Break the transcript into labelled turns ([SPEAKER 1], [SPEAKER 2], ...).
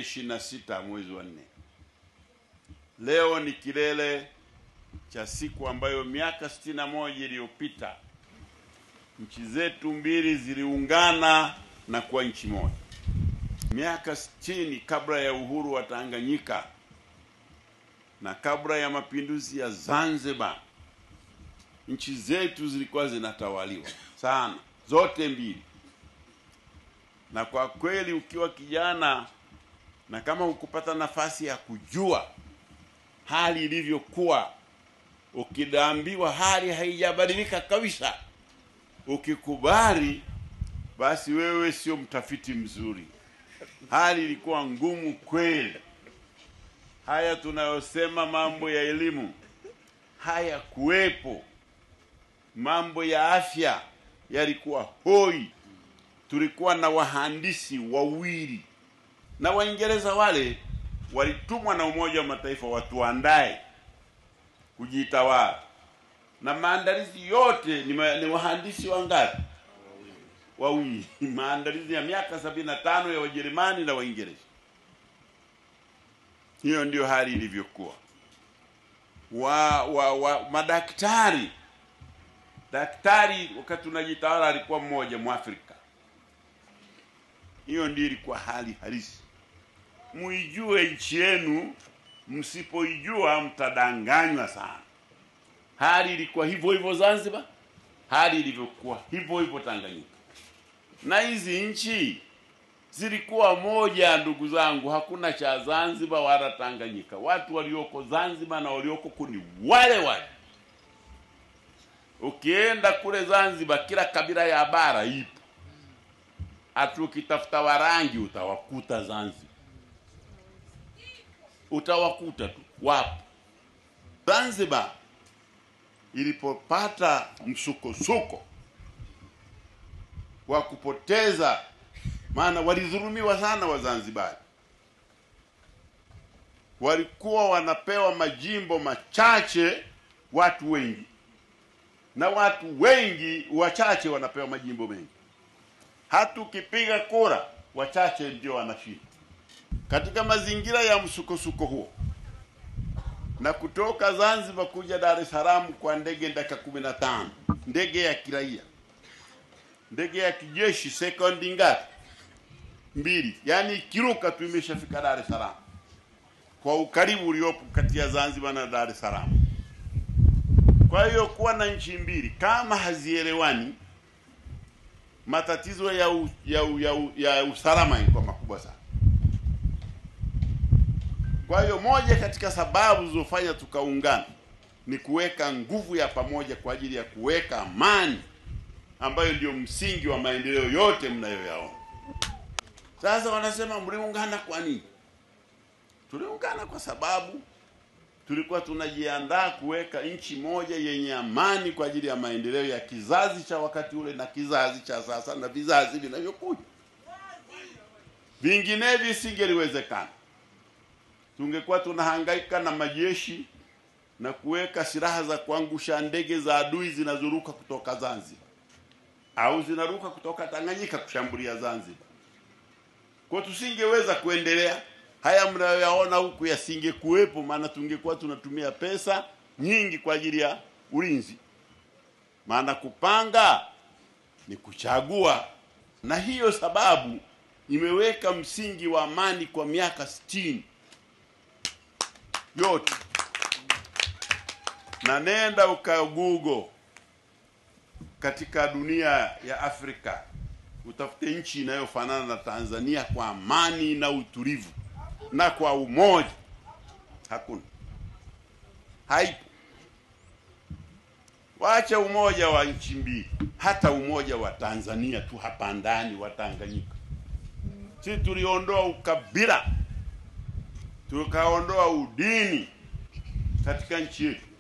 [SPEAKER 1] 26 mwezi wa 4. Leo ni kilele cha siku ambayo miaka 61 iliyopita nchi zetu mbili ziliungana na kuwa nchi moja. Miaka 60 kabla ya uhuru wa Tanganyika na kabla ya mapinduzi ya Zanzibar, nchi zetu zilikuwa zinatawaliwa sana, zote mbili. Na kwa kweli ukiwa kijana na kama ukupata nafasi ya kujua hali ilivyokuwa, ukidaambiwa hali haijabadilika kabisa, ukikubali, basi wewe sio mtafiti mzuri. Hali ilikuwa ngumu kweli. Haya tunayosema mambo ya elimu haya kuwepo, mambo ya afya yalikuwa hoi. Tulikuwa na wahandisi wawili, na Waingereza wale walitumwa na Umoja wa Mataifa watuandae kujitawala, na maandalizi yote ni wahandisi wangapi? Wawili. Maandalizi ya miaka 75 ya Wajerumani na Waingereza. Hiyo ndio hali ilivyokuwa. Madaktari, daktari wakati tunajitawala alikuwa mmoja Mwafrika. Hiyo ndio ilikuwa hali halisi. Muijue nchi yenu, msipoijua mtadanganywa sana. Hali ilikuwa hivyo hivyo Zanzibar, hali ilivyokuwa hivyo hivyo Tanganyika. Na hizi nchi zilikuwa moja, ndugu zangu, hakuna cha Zanzibar wala Tanganyika. Watu walioko Zanzibar na walioko kuni wale wale. Ukienda kule Zanzibar kila kabila ya bara ipo. Hata ukitafuta Warangi utawakuta Zanzibar. Utawakuta tu, wapo. Zanzibar ilipopata msukosuko wa kupoteza, maana walidhulumiwa sana Wazanzibari. Walikuwa wanapewa majimbo machache watu wengi, na watu wengi wachache wanapewa majimbo mengi. Hata ukipiga kura wachache ndio wanashinda. Katika mazingira ya msukosuko huo, na kutoka Zanzibar kuja Dar es Salaam kwa ndege dakika 15, ndege ya kiraia, ndege ya kijeshi sekondi ngapi? 2. Yaani kiruka tu imeshafika Dar es Salaam, kwa ukaribu uliopo kati ya Zanzibar na Dar es Salaam. Kwa hiyo kuwa na nchi mbili kama hazielewani, matatizo ya usalama yalikuwa makubwa sana. Kwa hiyo moja katika sababu zilizofanya tukaungana ni kuweka nguvu ya pamoja kwa ajili ya kuweka amani, ambayo ndio msingi wa maendeleo yote mnayoyaona. Sasa wanasema mliungana kwa nini? Tuliungana kwa sababu tulikuwa tunajiandaa kuweka nchi moja yenye amani kwa ajili ya maendeleo ya kizazi cha wakati ule na kizazi cha sasa na vizazi vinavyokuja. Vinginevyo isingeliwezekana. Tungekuwa tunahangaika na majeshi na kuweka silaha za kuangusha ndege za adui zinazoruka kutoka Zanzibar au zinaruka kutoka Tanganyika kushambulia Zanzibar. Kwa tusingeweza kuendelea. Haya mnayoyaona huku yasingekuwepo, maana tungekuwa tunatumia pesa nyingi kwa ajili ya ulinzi. Maana kupanga ni kuchagua, na hiyo sababu imeweka msingi wa amani kwa miaka 60 yote. Na nenda Google katika dunia ya Afrika, utafute nchi inayofanana na Tanzania kwa amani na utulivu na kwa umoja. Hakuna. Haipo. Waacha umoja wa nchi mbili, hata umoja wa Tanzania tu hapa ndani wa Tanganyika. Sisi tuliondoa ukabila, tukaondoa udini katika nchi yetu.